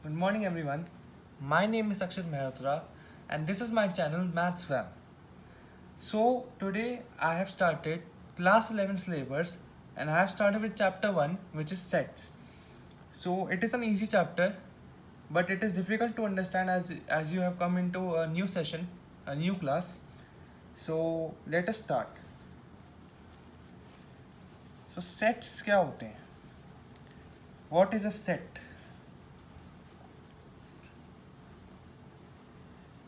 Good morning, everyone. My name is Akshat Mehrotra, and this is my channel MathsWam. So today I have started class 11 syllabus, and I have started with chapter 1, which is sets. So it is an easy chapter, but it is difficult to understand as you have come into a new session, a new class. So let us start. So sets क्या होते हैं? What is a set?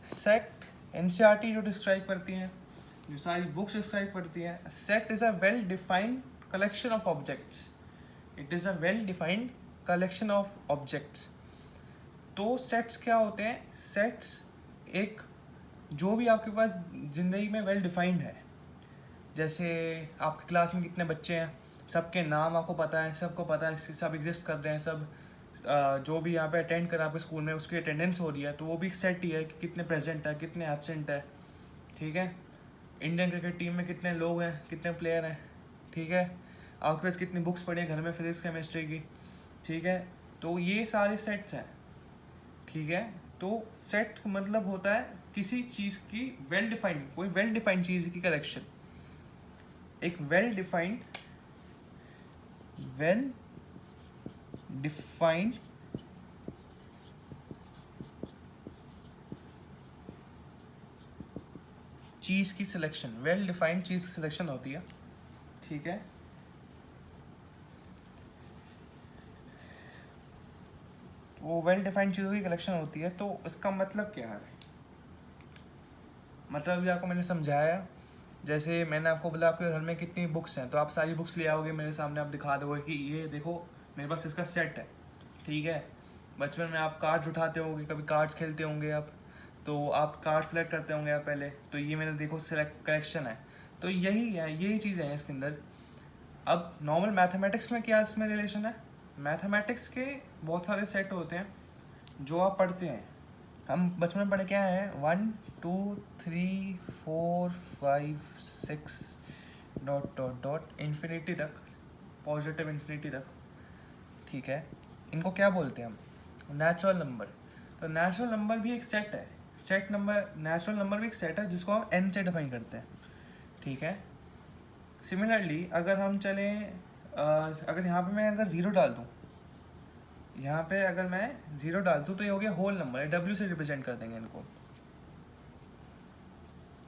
Set NCERT जो describe करती हैं, जो सारी books describe करती हैं, set is a well defined collection of objects. It is a well defined collection of objects. तो सेट्स क्या होते हैं? सेट्स एक जो भी आपके पास ज़िंदगी में वेल डिफाइंड है, जैसे आपकी क्लास में कितने बच्चे हैं, सबके नाम आपको पता है, सबको पता है सब एग्जिस्ट कर रहे हैं, सब जो भी यहाँ पे अटेंड कर आपके स्कूल में उसकी अटेंडेंस हो रही है, तो वो भी सेट ही है कि कितने प्रेजेंट है, कितने एब्सेंट है. ठीक है. इंडियन क्रिकेट टीम में कितने लोग हैं, कितने प्लेयर हैं. ठीक है. आपके पास कितनी बुक्स पढ़ी हैं घर में फिजिक्स केमिस्ट्री की. ठीक है. तो ये सारे सेट्स हैं. ठीक है. तो सेट मतलब होता है किसी चीज़ की वेल डिफाइंड, कोई वेल डिफाइंड चीज़ की कलेक्शन. एक वेल डिफाइंड चीज़ की सिलेक्शन, वेल डिफाइंड चीज़ की सिलेक्शन होती है. ठीक है. वो वेल डिफाइंड चीज़ों की कलेक्शन होती है. तो इसका मतलब क्या है? मतलब भी आपको मैंने समझाया. जैसे मैंने आपको बोला आपके घर में कितनी बुक्स हैं, तो आप सारी बुक्स ले आओगे मेरे सामने, आप दिखा दोगे कि ये देखो मेरे पास इसका सेट है. ठीक है. बचपन में आप कार्ड्स उठाते होंगे, कभी कार्ड्स खेलते होंगे आप, तो आप कार्ड सेलेक्ट करते होंगे आप पहले, तो ये मैंने देखो सेलेक्ट कलेक्शन है. तो यही है, यही चीज़ें हैं इसके अंदर. अब नॉर्मल मैथमेटिक्स में क्या इसमें रिलेशन है? मैथमेटिक्स के बहुत सारे सेट होते हैं जो आप पढ़ते हैं. हम बचपन में पढ़े क्या है? 1 2 3 4 5 6 डॉट डॉट डॉट इन्फिनिटी तक, पॉजिटिव इन्फिनिटी तक. ठीक है. इनको क्या बोलते हैं हम? Natural number. तो नेचुरल नंबर भी एक सेट है. सेट नंबर, नेचुरल नंबर भी एक सेट है जिसको हम एन से डिफाइन करते हैं. ठीक है. सिमिलरली अगर हम चलें, अगर यहाँ पे मैं अगर ज़ीरो डाल दूँ, यहाँ पे अगर मैं ज़ीरो डाल दूँ तो ये हो गया होल नंबर है, डब्ल्यू से रिप्रेजेंट कर देंगे इनको.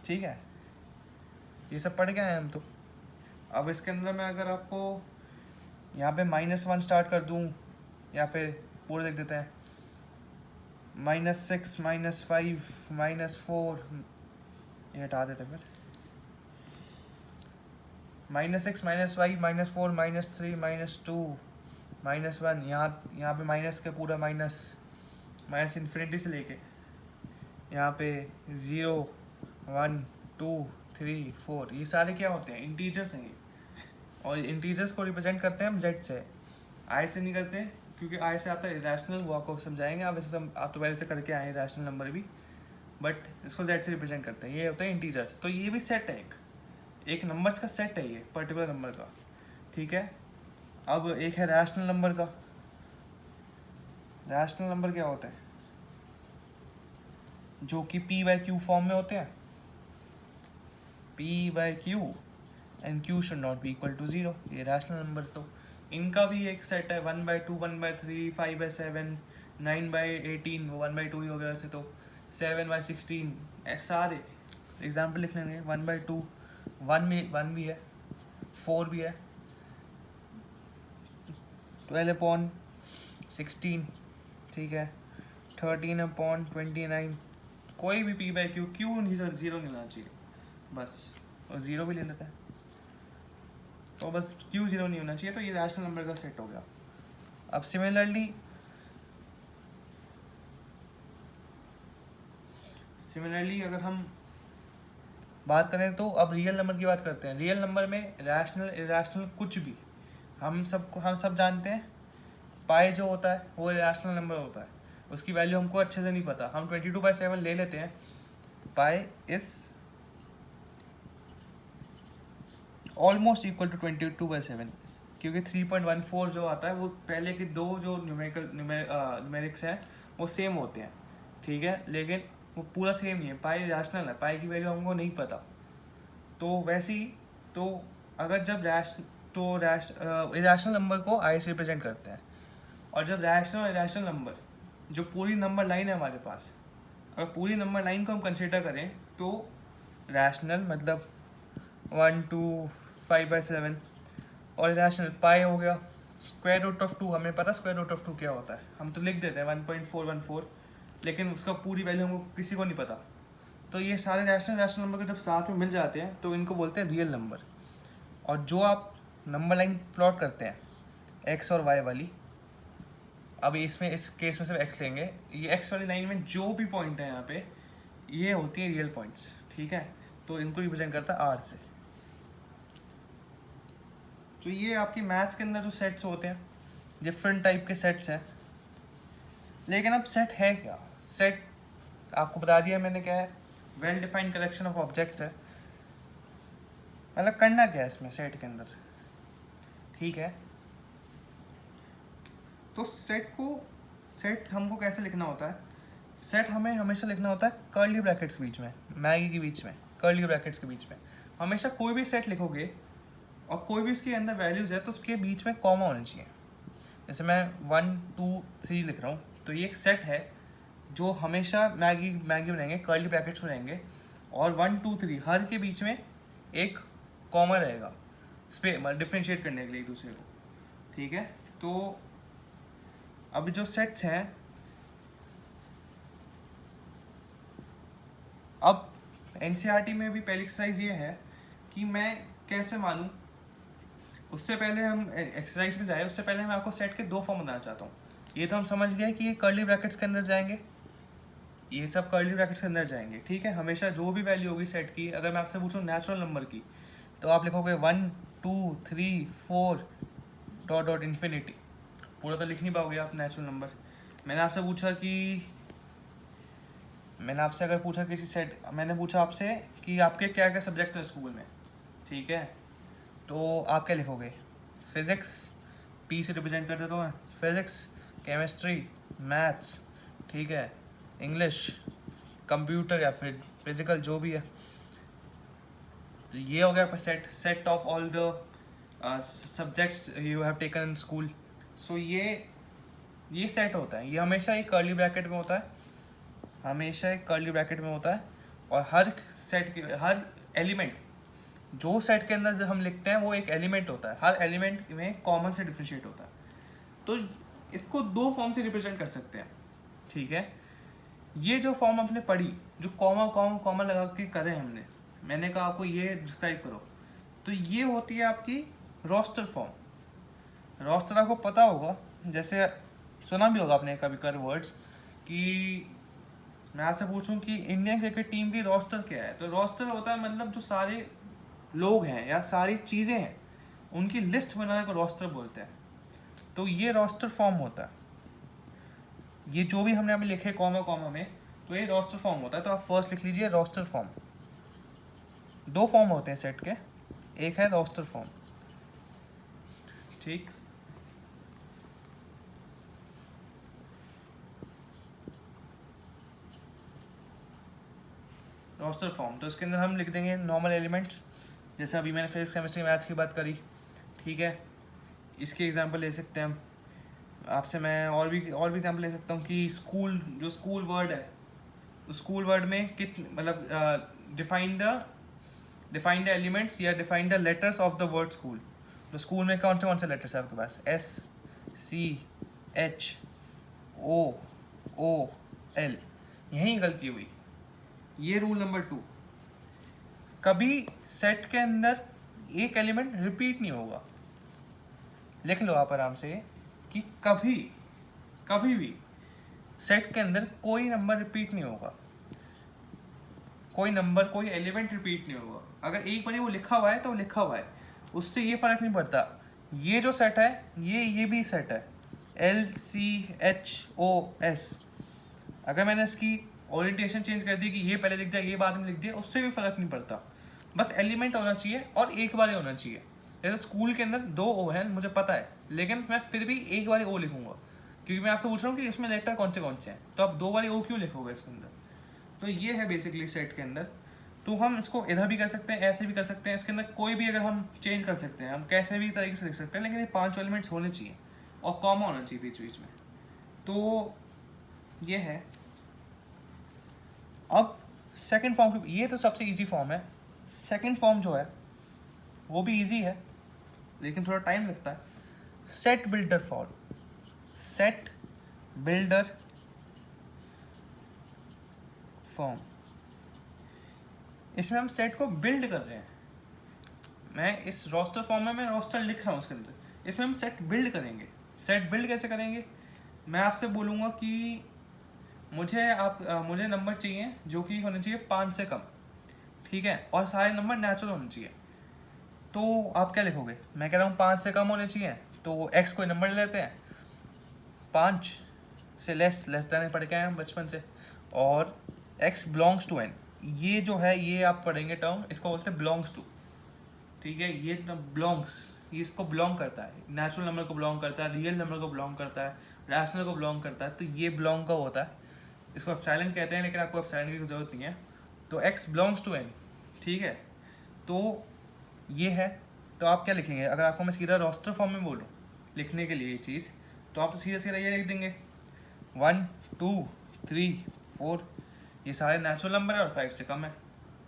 ठीक है. ये सब पढ़ गए हैं हम तो. अब इसके अंदर मैं अगर आपको यहाँ पे -1 स्टार्ट कर दूँ, या फिर पूरे लिख देते हैं, -6 -5 -4, ये हटा देते हैं फिर, -6 -5 -4 -3 -2 -1. यहाँ पे माइनस के पूरा माइनस इन्फिनिटी से लेके यहाँ पे 0 1 2 3 4, ये सारे क्या होते हैं? इंटीजर्स हैं ये. और इंटीजर्स को रिप्रेजेंट करते हैं हम जेड से, आई से नहीं करते, क्योंकि आई से आता है इरेशनल, वो आपको समझाएंगे. आप वैसे आप तो पहले से करके आए रैशनल नंबर भी, बट इसको जेड से रिप्रेजेंट करते हैं. ये होते हैं इंटीजर्स. तो ये भी सेट है, एक नंबर्स का सेट है ये, पर्टिकुलर नंबर का. ठीक है. अब एक है रैशनल नंबर का. रैशनल नंबर क्या होता है? जो कि p/q फॉर्म में होते हैं. p/q and q should not be equal to 0. ये रैशनल नंबर. तो इनका भी एक सेट है, 1/2 1/3 5/7 9/18, वो 1/2 ही हो गया वैसे तो, 7/16, सारे एग्जाम्पल लिख लेंगे. 1/2 1 भी है, 4 भी है, 12/16. ठीक है. 13/29. कोई भी p/q, क्यों नहीं सर, 0 नहीं होना चाहिए बस, और 0 भी ले लेता है, तो बस q 0 नहीं होना चाहिए. तो ये रैशनल नंबर का सेट हो गया. अब सिमिलरली अगर हम बात करें तो अब रियल नंबर की बात करते हैं. रियल नंबर में रैशनल इरेशनल कुछ भी, हम सब जानते हैं. पाई जो होता है वो इरेशनल नंबर होता है, उसकी वैल्यू हमको अच्छे से नहीं पता, हम 22/7 ले लेते हैं. Pi is almost equal to 22/7. क्योंकि 3.14 जो आता है वो पहले के दो जो न्यूमेरिक्स हैं वो सेम होते हैं, ठीक है, लेकिन वो पूरा सेम नहीं है। पाई रैशनल है, पाई की वैल्यू हमको नहीं पता। तो वैसे ही तो अगर जब इरेशनल नंबर को आई से रिप्रेजेंट करते हैं, और जब रैशनल और इरेशनल नंबर जो पूरी नंबर लाइन है हमारे पास, अगर पूरी नंबर लाइन को हम कंसिडर करें तो रैशनल मतलब 1 2 5/7, और इरेशनल पाई हो गया स्क्वायर रूट ऑफ 2। हमें पता स्क्वायर रूट ऑफ 2 क्या होता है, हम तो लिख देते हैं 1.414, लेकिन उसका पूरी वैल्यू हमको किसी को नहीं पता। तो ये सारे रैशनल नंबर के जब साथ में मिल जाते हैं तो इनको बोलते हैं रियल नंबर। और जो आप नंबर लाइन प्लॉट करते हैं एक्स और वाई वाली, अब इसमें इस केस में सिर्फ एक्स लेंगे, ये एक्स वाली लाइन में जो भी पॉइंट है यहाँ पे ये होती है रियल पॉइंट्स, ठीक है। तो इनको रिप्रेजेंट करता है आर से। तो ये आपकी मैथ्स के अंदर जो सेट्स होते हैं डिफरेंट टाइप के सेट्स हैं। लेकिन अब सेट है क्या? सेट आपको बता दिया मैंने क्या है, well defined collection of objects है। मतलब करना क्या है इसमें सेट के अंदर, ठीक है। तो सेट हमको कैसे लिखना होता है? सेट हमें हमेशा लिखना होता है कर्ली ब्रैकेट्स के बीच में, मैगी के बीच में, कर्ली ब्रैकेट्स के बीच में। हमेशा कोई भी सेट लिखोगे और कोई भी उसके अंदर वैल्यूज़ है तो उसके बीच में कॉमा होना चाहिए। जैसे मैं 1 2 3 लिख रहा हूँ तो ये एक सेट है जो हमेशा मैगी में रहेंगे, कर्ली ब्रैकेट्स में रहेंगे, और 1 2 3 हर के बीच में एक कॉमा रहेगा डिफ्रेंशिएट करने के लिए एक दूसरे को, ठीक है। तो अब जो सेट्स हैं, अब एनसीईआरटी में भी पहली एक्सरसाइज ये है कि मैं कैसे मानूं। उससे पहले हम एक्सरसाइज में जाए उससे पहले मैं आपको सेट के दो फॉर्म बनाना चाहता हूँ। ये तो हम समझ गए कि ये कर्ली ब्रैकेट्स के अंदर जाएंगे, ये सब कर्ली ब्रैकेट्स के अंदर जाएंगे, ठीक है। हमेशा जो भी वैल्यू होगी सेट की, अगर मैं आपसे पूछूं नेचुरल नंबर की, तो आप लिखोगे 1 2 3 4 डॉट डॉट इन्फिनिटी। पूरा तो लिख नहीं पाओगे आप नेचुरल नंबर। मैंने आपसे अगर पूछा किसी सेट, मैंने पूछा आपसे कि आपके क्या क्या सब्जेक्ट है स्कूल में, ठीक है, तो आप क्या लिखोगे? फिज़िक्स, पी से रिप्रेजेंट कर देता हूँ मैं, फिज़िक्स, केमिस्ट्री, मैथ्स, ठीक है, इंग्लिश, कंप्यूटर या फिर फिजिकल जो भी है। तो ये हो गया आपका set of all the subjects you have taken in school. So ये सेट होता है, ये हमेशा एक कर्ली ब्रैकेट में होता है, हमेशा एक कर्ली ब्रैकेट में होता है। और हर सेट के हर एलिमेंट जो सेट के अंदर जो हम लिखते हैं वो एक एलिमेंट होता है, हर एलिमेंट में कॉमन से डिफरेंशिएट होता है। तो इसको दो फॉर्म से रिप्रेजेंट कर सकते हैं, ठीक है। ये जो फॉर्म आपने पढ़ी, जो कॉमा लगा के करें हमने, मैंने कहा आपको ये डिस्क्राइब करो, तो ये होती है आपकी रोस्टर फॉर्म। रोस्टर आपको पता होगा, जैसे सुना भी होगा आपने कभी कर वर्ड्स कि मैं आपसे पूछूं कि इंडियन क्रिकेट टीम की रोस्टर क्या है, तो रोस्टर होता है मतलब जो सारे लोग हैं या सारी चीज़ें हैं उनकी लिस्ट बनाने को रोस्टर बोलते हैं। तो ये रोस्टर फॉर्म होता है, ये जो भी हमने अभी लिखे कॉमा में, तो ये रोस्टर फॉर्म होता है। तो आप फर्स्ट लिख लीजिए रोस्टर फॉर्म। दो फॉर्म होते हैं सेट के, एक है रोस्टर फॉर्म, ठीक। रोस्टर फॉर्म, तो इसके अंदर हम लिख देंगे नॉर्मल एलिमेंट्स, जैसे अभी मैंने फिजिक्स केमिस्ट्री मैथ्स की बात करी, ठीक है। इसके एग्जांपल ले सकते हैं हम आपसे, मैं और भी एग्जांपल ले सकता हूँ कि स्कूल वर्ड है, स्कूल वर्ड में मतलब डिफाइन द एलिमेंट्स या define the letters of the word school. तो स्कूल में कौन से लेटर्स है आपके पास? SCHOOL। यहीं गलती हुई। ये रूल नंबर 2, कभी सेट के अंदर एक एलिमेंट रिपीट नहीं होगा। लिख लो आप आराम से कि कभी भी सेट के अंदर कोई नंबर रिपीट नहीं होगा, कोई एलिमेंट रिपीट नहीं होगा। अगर एक बार वो लिखा हुआ है तो लिखा हुआ है, उससे ये फर्क नहीं पड़ता। ये जो सेट है ये भी सेट है LCHOS। अगर मैंने इसकी ओरिएंटेशन चेंज कर दी कि ये पहले लिख दिया ये बाद में लिख दिया, उससे भी फर्क नहीं पड़ता। बस एलिमेंट होना चाहिए और एक बार ही होना चाहिए। जैसे स्कूल के अंदर 2 ओ हैं मुझे पता है, लेकिन मैं फिर भी एक बारी ओ लिखूंगा, क्योंकि मैं आपसे पूछ रहा हूँ कि इसमें लेटर कौन से हैं, तो आप 2 बारी ओ क्यों लिखोगे इसके अंदर। तो ये है बेसिकली सेट के अंदर। तो हम इसको इधर भी कर सकते हैं, ऐसे भी कर सकते हैं, इसके अंदर कोई भी अगर हम चेंज कर सकते हैं, हम कैसे भी तरीके से लिख सकते हैं, लेकिन ये 5 एलिमेंट्स होने चाहिए और कॉमा होना चाहिए बीच बीच में। तो ये है। अब सेकंड फॉर्म, ये तो सबसे इजी फॉर्म है। सेकंड फॉर्म जो है वो भी इजी है, लेकिन थोड़ा टाइम लगता है। Set builder form, set builder form, इसमें हम सेट को बिल्ड कर रहे हैं। मैं इस रोस्टर फॉर्म में मैं रोस्टर लिख रहा हूँ उसके अंदर, इसमें हम सेट बिल्ड करेंगे। सेट बिल्ड कैसे करेंगे, मैं आपसे बोलूँगा कि मुझे नंबर चाहिए जो कि होने चाहिए 5 से कम, ठीक है, और सारे नंबर नेचुरल होने चाहिए। तो आप क्या लिखोगे, मैं कह रहा हूँ 5 से कम होने चाहिए, तो एक्स कोई नंबर ले लेते हैं, 5 से लेस देन पढ़ के आए हम बचपन से, और एक्स बिलोंग्स टू एन, ये जो है ये आप पढ़ेंगे टर्म, इसको बोलते हैं बिलोंग्स टू, ठीक है। ये बिलोंग्स, ये इसको बिलोंग करता है, नेचुरल नंबर को बिलोंग करता है, रियल नंबर को बिलोंग करता है, रैशनल को बिलोंग करता है, तो ये बिलोंग का होता है। इसको एप्सिलॉन कहते हैं, लेकिन आपको एप्सिलॉन की ज़रूरत नहीं है। तो एक्स बिलोंग्स टू एन, ठीक है। तो ये है। तो आप क्या लिखेंगे, अगर आपको मैं सीधा रोस्टर फॉर्म में बोलूँ लिखने के लिए ये चीज़, तो आप तो सीधा सीधा ये लिख देंगे 1 2 3 4, ये सारे नेचुरल नंबर है और 5 से कम है,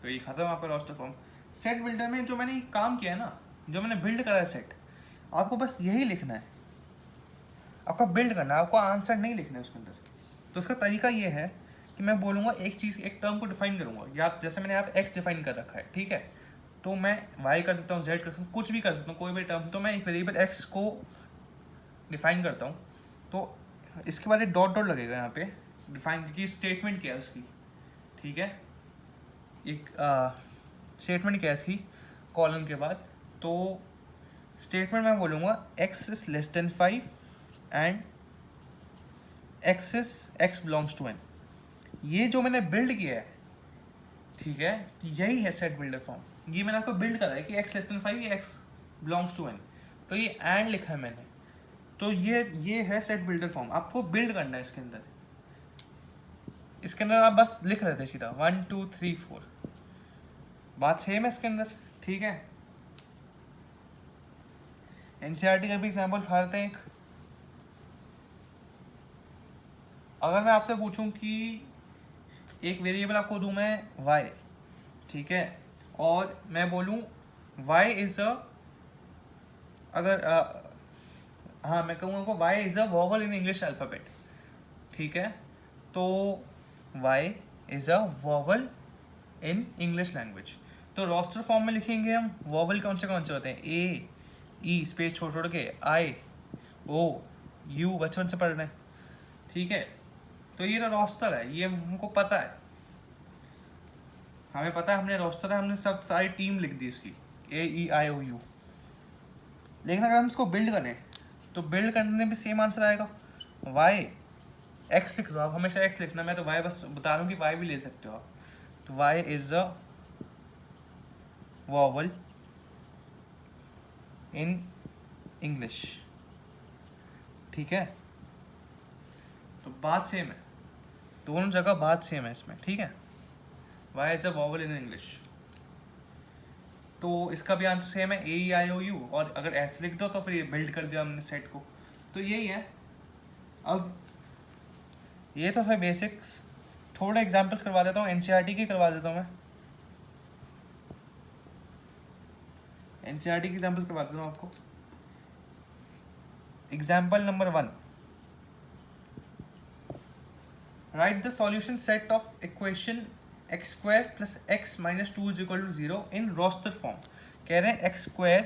तो ये खत्म आपका रोस्टर फॉर्म। सेट बिल्डर में जो मैंने काम किया है ना, जो मैंने बिल्ड करा है सेट, आपको बस यही लिखना है, आपका बिल्ड करना है, आपको आंसर नहीं लिखना है उसके अंदर। तो उसका तरीका ये है कि मैं बोलूँगा एक चीज़, एक टर्म को डिफाइन करूँगा, या जैसे मैंने यहाँ पे एक्स डिफाइन कर रखा है, ठीक है, तो मैं वाई कर सकता हूँ, जेड कर सकता हूँ, कुछ भी कर सकता हूँ, कोई भी टर्म। तो मैं एक वेरिएबल एक्स को डिफाइन करता हूँ, तो इसके बाद एक डॉट डॉट लगेगा यहाँ पे, डिफाइन की स्टेटमेंट क्या है उसकी, ठीक है, एक स्टेटमेंट क्या है इसकी कॉलन के बाद। तो स्टेटमेंट मैं बोलूँगा x is less than 5 and x belongs to n. ये जो मैंने बिल्ड किया है, ठीक है, यही है सेट बिल्डर फॉर्म। ये मैंने आपको बिल्ड करा है कि एक्स लेस देन 5 या एक्स बिलोंग्स टू एन, तो ये एंड लिखा है मैंने। तो ये है सेट बिल्डर फॉर्म, आपको बिल्ड करना है इसके अंदर। इसके अंदर आप बस लिख रहे थे सीधा 1 2 3 4, बात सेम है इसके अंदर, ठीक है। एनसीईआरटी का भी एग्जाम्पल उठाते हैं एक। अगर मैं आपसे पूछूं कि एक वेरिएबल आपको दूं मैं y, ठीक है, और मैं बोलूं y इज अ, अगर हाँ मैं कहूँगा आपको y is a vowel in English alphabet, ठीक है, तो y is a vowel in English language. तो रोस्टर फॉर्म में लिखेंगे हम वॉवल कौन से होते हैं, ए ई स्पेस छोड़ छोड़ के, आई ओ यू, बचपन से पढ़ रहे हैं, ठीक है। तो ये रोस्टर है, ये हमको पता है, हमें पता है, हमने रोस्टर है, हमने सब सारी टीम लिख दी इसकी, ए ई आई ओ यू। लेकिन अगर हम इसको बिल्ड करें, तो बिल्ड करने में भी सेम आंसर आएगा, वाई एक्स लिख लो आप, हमेशा एक्स लिखना, मैं तो वाई बस बता रहा हूँ कि वाई भी ले सकते हो आप। तो y is a vowel in English, ठीक है। तो बात सेम है, दोनों जगह बात सेम है इसमें, ठीक है। Y is a vowel in English, तो इसका भी आंसर सेम है, ए ई आई ओ यू, और अगर ऐसे लिख दो तो फिर ये बिल्ड कर दिया हमने सेट को। तो यही है। अब ये तो है बेसिक्स, थोड़े एग्जांपल्स करवा देता हूँ, एनसीईआरटी की करवा देता हूँ मैं, एनसीईआरटी की एग्जांपल्स करवा देता हूँ आपको। Example number 1, write the solution set of equation x square plus x minus 2 is equal to 0 in roster form. कह रहे हैं x square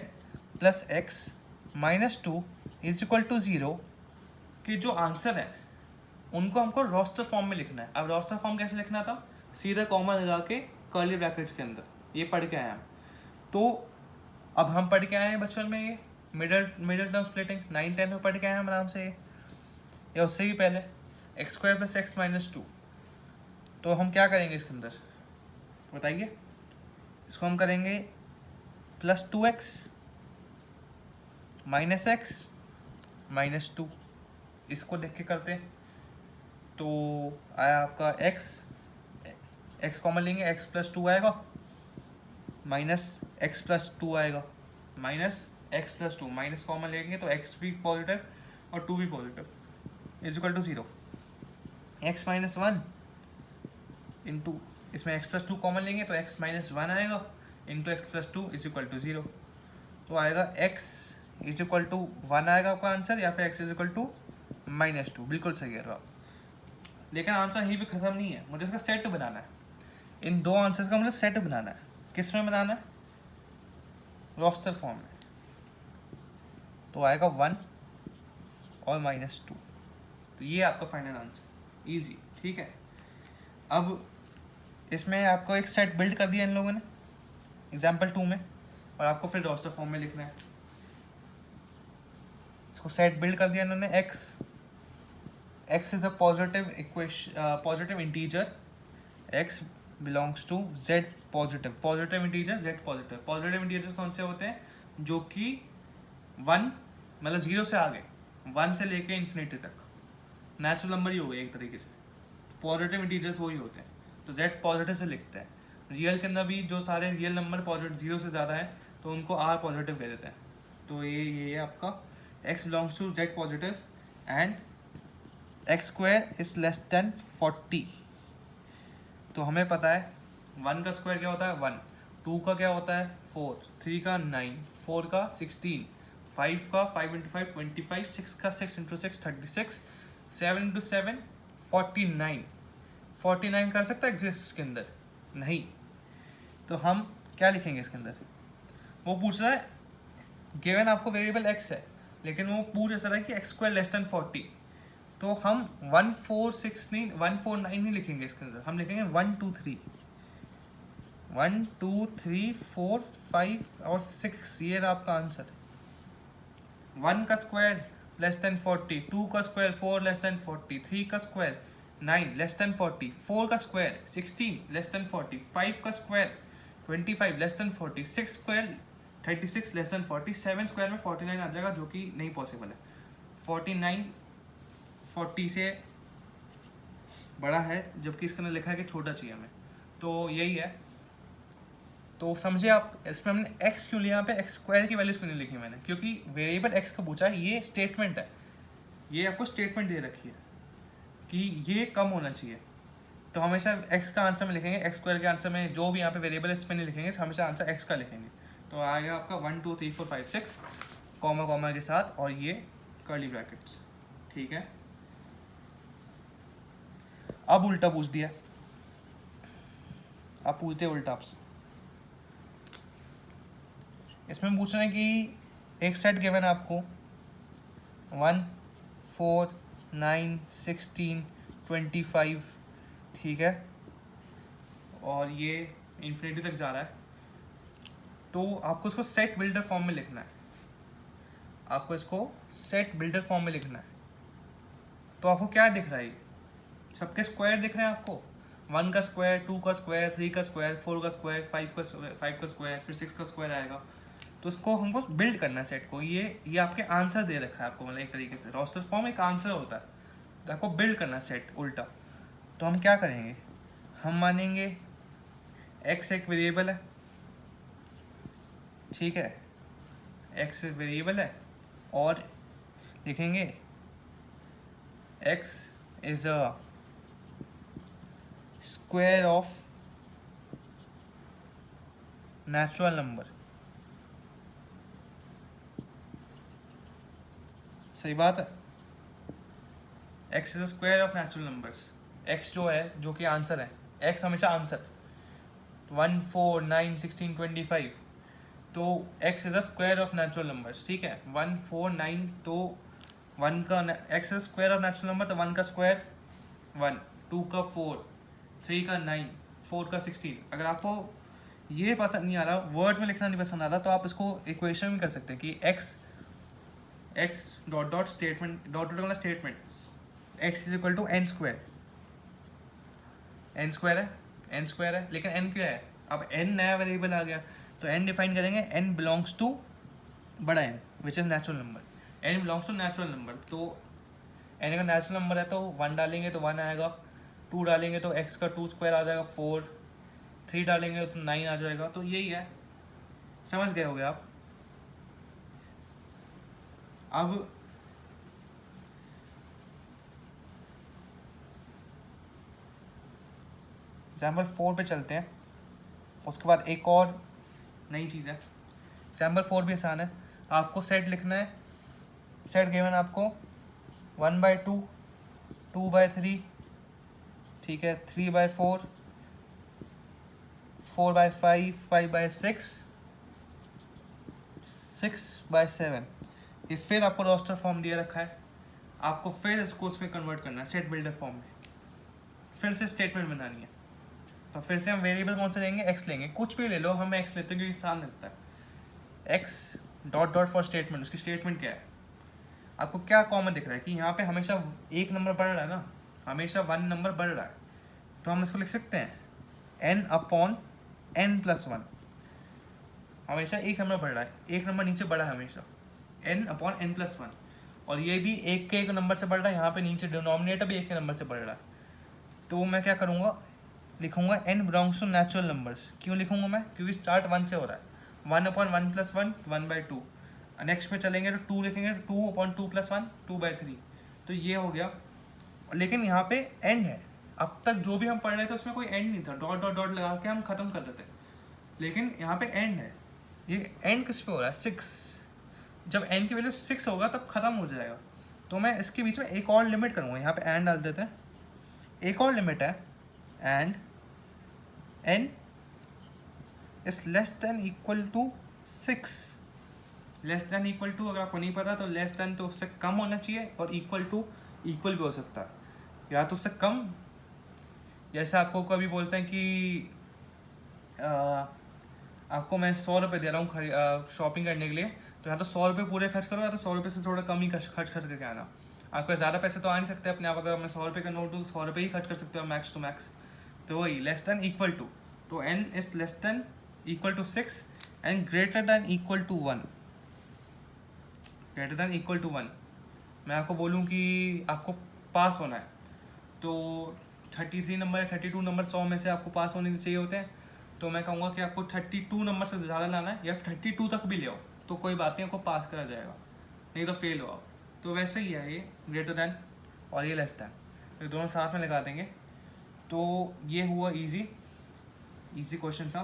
plus x minus 2 is equal to 0 के जो आंसर है उनको हमको रोस्टर फॉर्म में लिखना है। अब रोस्टर फॉर्म कैसे लिखना था, सीधा कॉमा लगा के कर्ली ब्रैकेट्स के अंदर, ये पढ़ के आए हम। तो अब हम पढ़ के आए हैं बचपन में, ये मिडल टर्म स्प्लिटिंग 9-10 में पढ़ के आए हैं हम आराम से, या उससे भी पहले x square plus x minus 2। तो हम क्या करेंगे इसके अंदर बताइए, इसको हम करेंगे plus 2x minus x minus two, इसको देख के करते हैं। तो आया आपका एक्स कॉमन लेंगे, एक्स प्लस टू आएगा, माइनस एक्स प्लस टू आएगा, minus x plus two, minus common लेंगे तो एक्स भी पॉजिटिव और टू भी positive is equal to zero. X minus one into, इसमें एक्स प्लस टू कॉमन लेंगे तो एक्स माइनस वन आएगा, into x plus two is equal to zero. तो आएगा x is equal to one आएगा आपका आंसर, या फिर x is equal to minus two. बिल्कुल सही है आप। लेकिन आंसर यहीं पे ख़त्म नहीं है, मुझे इसका सेट बनाना है। इन दो आंसर्स का मुझे सेट बनाना है। किस में बनाना है? रोस्टर फॉर्म में। तो आएगा वन और माइनस टू। तो ये आपका फाइनल आंसर, इजी। ठीक है, अब इसमें आपको एक सेट बिल्ड कर दिया इन लोगों ने एग्जाम्पल 2 में, और आपको फिर रोस्टर फॉर्म में लिखना है। इसको सेट बिल्ड कर दिया इन्होंने। x is a positive integer, x belongs to z positive integer, z positive integers कौन से होते हैं? जो कि 1 मतलब 0 से आगे, 1 से लेके इन्फिनिटी तक नेचुरल नंबर ही हो गए एक तरीके से। पॉजिटिव इंटीजर्स वही होते हैं, तो z पॉजिटिव से लिखते हैं। रियल के अंदर भी जो सारे रियल नंबर पॉजिटिव 0 से ज़्यादा है तो उनको r पॉजिटिव कह देते हैं। तो ये आपका x belongs to z positive and x square is less than 40। तो हमें पता है 1 का स्क्वायर क्या होता है 1, 2 का क्या होता है 4, 3 का 9, 4 का 16, 5 का 5 इंटू 5 25, 6 का 6 इंटू 6 36, 7 इंटू 7 49। 49 कर सकता है एग्जिस्ट इसके अंदर? नहीं। तो हम क्या लिखेंगे इसके अंदर? वो पूछ रहा है, गिवन आपको वेरिएबल x है, लेकिन वो पूछ ऐसा रहा है कि एक्स स्क्वायर लेस देन 40। तो हम 1469 नहीं लिखेंगे इसके अंदर, हम लिखेंगे 1 2 3 4 5 और 6। ये रहा आपका आंसर। 1 का स्क्वायर लेस देन 40, 2 का स्क्वायर 4 लेस देन 40, 3 का स्क्वायर 9 लेस देन 40, 4 का स्क्वायर 16 लेस देन 40, 5 का square 25 less than 40, 6 square 36 less than 40, 7 square में 49 आ जाएगा, जो कि नहीं पॉसिबल है। 49 40 से बड़ा है, जबकि इसके अंदर लिखा है कि छोटा चाहिए हमें। तो यही है। तो समझे आप, इसमें हमने x क्यों लिया, यहाँ पे एक्स स्क्वायर की वैल्यूज क्यों नहीं लिखी मैंने? क्योंकि वेरिएबल x का पूछा है, ये स्टेटमेंट है, ये आपको स्टेटमेंट दे रखी है कि ये कम होना चाहिए। तो हमेशा x का आंसर में लिखेंगे, एक्स स्क्वायर के आंसर में जो भी यहाँ पे वेरिएबल है इस पर नहीं लिखेंगे, हमेशा आंसर x का लिखेंगे। तो आएगा आपका 1 2 3 4 5 6 कॉमा कॉमा के साथ, और ये कर्ली ब्रैकेट्स। ठीक है, अब उल्टा पूछ दिया, अब पूछते उल्टा आपसे। इसमें पूछ रहे हैं कि एक सेट गिवन है आपको 1 4 9 16 25, ठीक है, और ये इन्फिनिटी तक जा रहा है। तो आपको इसको सेट बिल्डर फॉर्म में लिखना है, आपको इसको सेट बिल्डर फॉर्म में लिखना है। तो आपको क्या दिख रहा है? ये सबके स्क्वायर दिख रहे हैं आपको, 1 का स्क्वायर, 2 का स्क्वायर, 3 का स्क्वायर, 4 का स्क्वायर, 5 का स्क्वायर, फिर 6 का स्क्वायर आएगा। तो इसको हमको बिल्ड करना है सेट को। ये आपके आंसर दे रखा है आपको, मतलब एक तरीके से रोस्टर फॉर्म एक आंसर होता है, तो आपको बिल्ड करना है सेट उल्टा। तो हम क्या करेंगे, हम मानेंगे x एक वेरिएबल है, ठीक है, x वेरिएबल है, और लिखेंगे x is a square of natural number. सही बात है, x is a square of natural numbers. x जो है, जो कि आंसर है, x हमेशा आंसर 1 4 9 16 25। तो x is a square of natural numbers, ठीक है, 1 4 9, तो 1 का x is square of natural number, तो 1 का स्क्वायर 1, 2 का 4, 3 का 9, 4 का 16। अगर आपको ये पसंद नहीं आ रहा, वर्ड्स में लिखना नहीं पसंद आ रहा, तो आप इसको इक्वेशन में कर सकते हैं कि x dot dot statement, dot dot वाला statement, x is equal to n square. n square है, लेकिन n क्या है? अब n नया वेरिएबल आ गया, तो n डिफाइन करेंगे, n बिलोंग्स टू बड़ा n, which is natural number. N belongs to natural number, तो एन का नेचुरल नंबर है तो 1 डालेंगे तो 1 आएगा, 2 डालेंगे तो x का 2 स्क्वायर आ जाएगा 4, 3 डालेंगे तो 9 आ जाएगा। तो यही है, समझ गए होगे आप। अब एग्जाम्पल 4 पे चलते हैं, उसके बाद एक और नई चीज़ है। एग्जाम्पल 4 भी आसान है, आपको सेट लिखना है। सेट गिवन आपको 1/2, 2/3, ठीक है, 3/4, 4/5, 5/6, 6/7। ये फिर आपको रोस्टर फॉर्म दिया रखा है, आपको फिर इसको उसमें कन्वर्ट करना है सेट बिल्डर फॉर्म में, फिर से स्टेटमेंट बनानी है। तो फिर से हम वेरिएबल कौन सा लेंगे, एक्स लेंगे, कुछ भी ले लो, हम एक्स लेते हैं क्योंकि आसान लगता है। X dot dot for statement, उसकी स्टेटमेंट क्या है, आपको क्या कॉमन दिख रहा है कि यहाँ पे हमेशा एक नंबर बढ़ रहा है ना, हमेशा 1 नंबर बढ़ रहा है, तो हम इसको लिख सकते हैं n/n+1। हमेशा एक नंबर बढ़ रहा है, एक नंबर नीचे बढ़ा है हमेशा, n/n+1। और ये भी एक के एक नंबर से बढ़ रहा है, यहाँ पे नीचे डिनोमिनेटर भी एक के नंबर से बढ़ रहा है। तो मैं क्या करूँगा, लिखूंगा n belongs to natural numbers. क्यों लिखूंगा मैं, क्योंकि स्टार्ट 1 से हो रहा है, 1/1+1, 1/2। नेक्स्ट पे चलेंगे तो 2 लिखेंगे, 2/2+1, 2/3। तो ये हो गया, लेकिन यहाँ पे एंड है। अब तक जो भी हम पढ़ रहे थे उसमें कोई एंड नहीं था, डॉट डॉट डॉट लगा के हम खत्म कर रहे थे, लेकिन यहाँ पे एंड है। ये एंड किस पे हो रहा है, 6। जब एंड की वैल्यू 6 होगा तब खत्म हो जाएगा। तो मैं इसके बीच में एक और लिमिट करूँगा, यहाँ पे एंड डाल देते हैं, एक और लिमिट है, and n is less than equal to 6। Less than equal to, अगर आपको नहीं पता तो लेस देन तो उससे कम होना चाहिए, और इक्वल टू इक्वल भी हो सकता है, या तो उससे कम। जैसे आपको कभी बोलते हैं कि आपको मैं 100 रुपये दे रहा हूँ शॉपिंग करने के लिए, तो या तो 100 रुपये पूरे खर्च करो, या तो 100 रुपये से थोड़ा कम ही खर्च करके आना। आपको ज़्यादा पैसे तो आ नहीं सकते अपने आप, अगर मैं 100 रुपये का नोट दूँ तो 100 रुपये ही खर्च कर सकते हो मैक्स टू मैक्स। तो वही लेस देन इक्वल टू, तो n is less than equal to 6 and greater than equal to 1। Greater than equal to 1, मैं आपको बोलूँ कि आपको पास होना है, तो 33 नंबर या 32 नंबर 100 में से आपको पास होने चाहिए होते हैं, तो मैं कहूँगा कि आपको 32 नंबर से ज़्यादा लाना है, या 32 तक भी ले आओ तो कोई बात नहीं, आपको पास करा जाएगा, नहीं तो फेल हो आप। तो वैसे ही है, ये ग्रेटर दैन और ये लेस दैन, तो दोनों साथ में लगा देंगे। तो ये हुआ इजी क्वेश्चन था।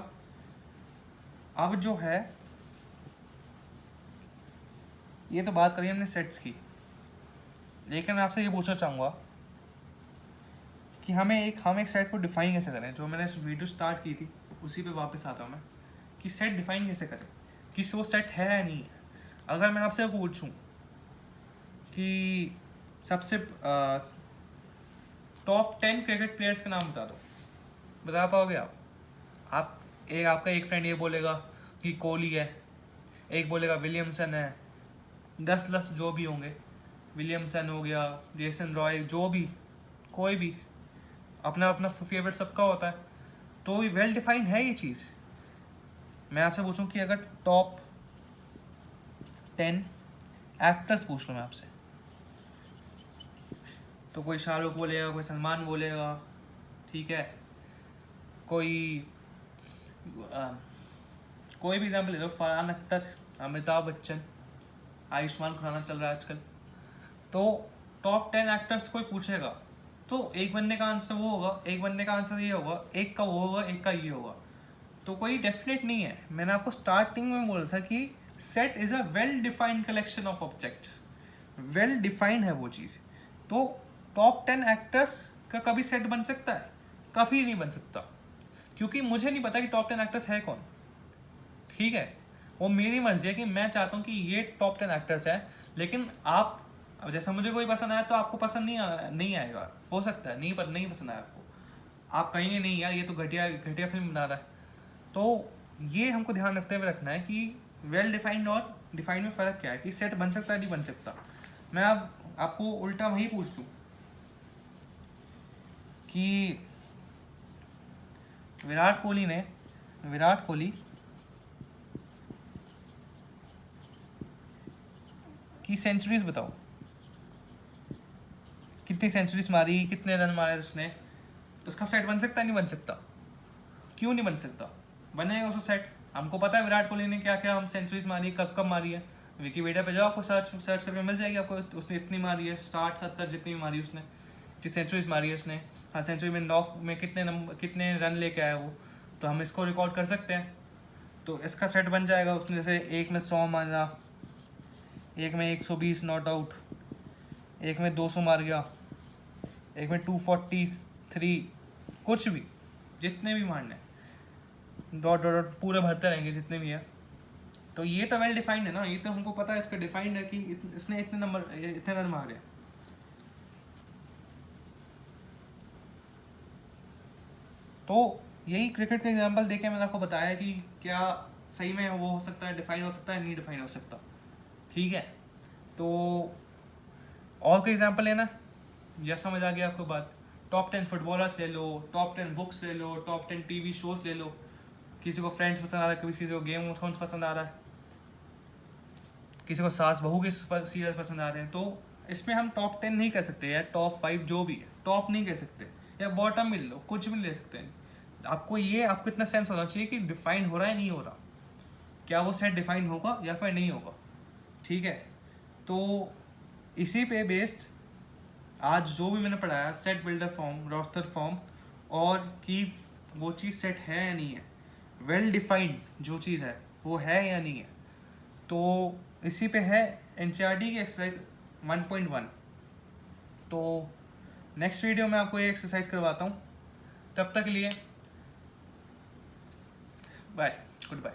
अब जो है, ये तो बात करी हमने सेट्स की, लेकिन मैं आपसे ये पूछना चाहूँगा कि हम एक सेट को डिफाइन कैसे करें। जो मैंने वीडियो स्टार्ट की थी उसी पे वापस आता हूँ मैं, कि सेट डिफाइन कैसे करें, कि वो सेट है या नहीं है। अगर मैं आपसे पूछूं कि सबसे टॉप 10 क्रिकेट प्लेयर्स के नाम बता दो, बता पाओगे आप आपका एक फ्रेंड ये बोलेगा कि कोहली है, एक बोलेगा विलियमसन है, 10 जो भी होंगे, विलियमसन हो गया, जेसन रॉय, जो भी, कोई भी, अपना अपना फेवरेट सबका होता है। तो वेल डिफाइंड है ये चीज़। मैं आपसे पूछूं कि अगर टॉप 10 एक्टर्स पूछ लूँ मैं आपसे, तो कोई शाहरुख बोलेगा, कोई सलमान बोलेगा, ठीक है, कोई भी एग्जाम्पल ले लो, फरहान अख्तर, अमिताभ बच्चन, आयुष्मान खुराना चल रहा है आजकल। तो टॉप 10 एक्टर्स कोई पूछेगा तो एक बंदे का आंसर वो होगा, एक बंदे का आंसर ये होगा, एक का वो होगा, एक का ये होगा। तो कोई डेफिनेट नहीं है। मैंने आपको स्टार्टिंग में बोला था कि set is a well defined collection of objects, well defined है वो चीज़। तो टॉप 10 एक्टर्स का कभी सेट बन सकता है? कभी नहीं बन सकता, क्योंकि मुझे नहीं पता कि टॉप 10 एक्टर्स है कौन, ठीक है। वो मेरी मर्जी है कि मैं चाहता हूँ कि ये टॉप 10 एक्टर्स है, लेकिन आप, अब जैसा मुझे कोई पसंद आया तो आपको पसंद नहीं आएगा, हो सकता है नहीं पसंद आया आपको, आप कहेंगे नहीं यार ये तो घटिया फिल्म बना रहा है। तो ये हमको ध्यान रखते हुए रखना है कि वेल डिफाइंड और डिफाइंड में फ़र्क क्या है, कि सेट बन सकता है नहीं बन सकता। मैं अब आपको उल्टा वही पूछ दूँ कि विराट कोहली कि सेंचुरीज बताओ, कितनी सेंचुरीज मारी, कितने रन मारे उसने, उसका सेट बन सकता है नहीं बन सकता? क्यों नहीं बन सकता? बनेगा उसका सेट। हमको पता है विराट कोहली ने क्या क्या हम सेंचुरीज मारी, कब कब मारी है। विकीपीडिया पे जाओ, आपको सर्च करके मिल जाएगी आपको, उसने इतनी मारी है, 60-70 जितनी भी मारी उसने, जितनी सेंचुरीज मारी है उसने। हर सेंचुरी में नॉक में कितने रन लेके आया वो, तो हम इसको रिकॉर्ड कर सकते हैं। तो इसका सेट बन जाएगा। उसने जैसे एक में 100 मारा, एक में 120 नॉट आउट, एक में 200 मार गया, एक में 243, कुछ भी, जितने भी मारने, डॉट डॉट डॉट पूरे भरते रहेंगे जितने भी है। तो ये तो वेल डिफाइंड है ना, ये तो हमको पता है, इसका डिफाइंड है कि इसने इतने नंबर, इतने रन मारे। तो यही क्रिकेट का एग्जांपल देके मैंने आपको बताया कि क्या सही में वो हो सकता है, डिफाइन हो सकता है, नहीं डिफाइन हो सकता। ठीक है, तो और कोई एग्जांपल लेना या समझ आ गया आपको बात? टॉप 10 फुटबॉलर्स ले लो, टॉप 10 बुक्स ले लो, टॉप 10 टीवी शोज ले लो। किसी को फ्रेंड्स पसंद आ रहा है, किसी को गेम ऑफ थ्रोन्स पसंद आ रहा है, किसी को सास बहू के सीरियल पसंद आ रहे हैं। तो इसमें हम टॉप 10 नहीं कह सकते, या टॉप 5 जो भी है, टॉप नहीं कह सकते, या बॉटम मिल लो, कुछ भी ले सकते हैं। आपको इतना सेंस होना चाहिए कि डिफाइन हो रहा है नहीं हो रहा, क्या वो सेट डिफाइन होगा या फिर नहीं होगा। ठीक है, तो इसी पे बेस्ड आज जो भी मैंने पढ़ाया, set builder form, roster form, और कि वो चीज़ सेट है या नहीं है, वेल डिफाइंड जो चीज़ है वो है या नहीं है, तो इसी पे है एनसीईआरटी की एक्सरसाइज 1.1। तो नेक्स्ट वीडियो में आपको ये एक्सरसाइज करवाता हूँ। तब तक के लिए बाय, गुड बाय।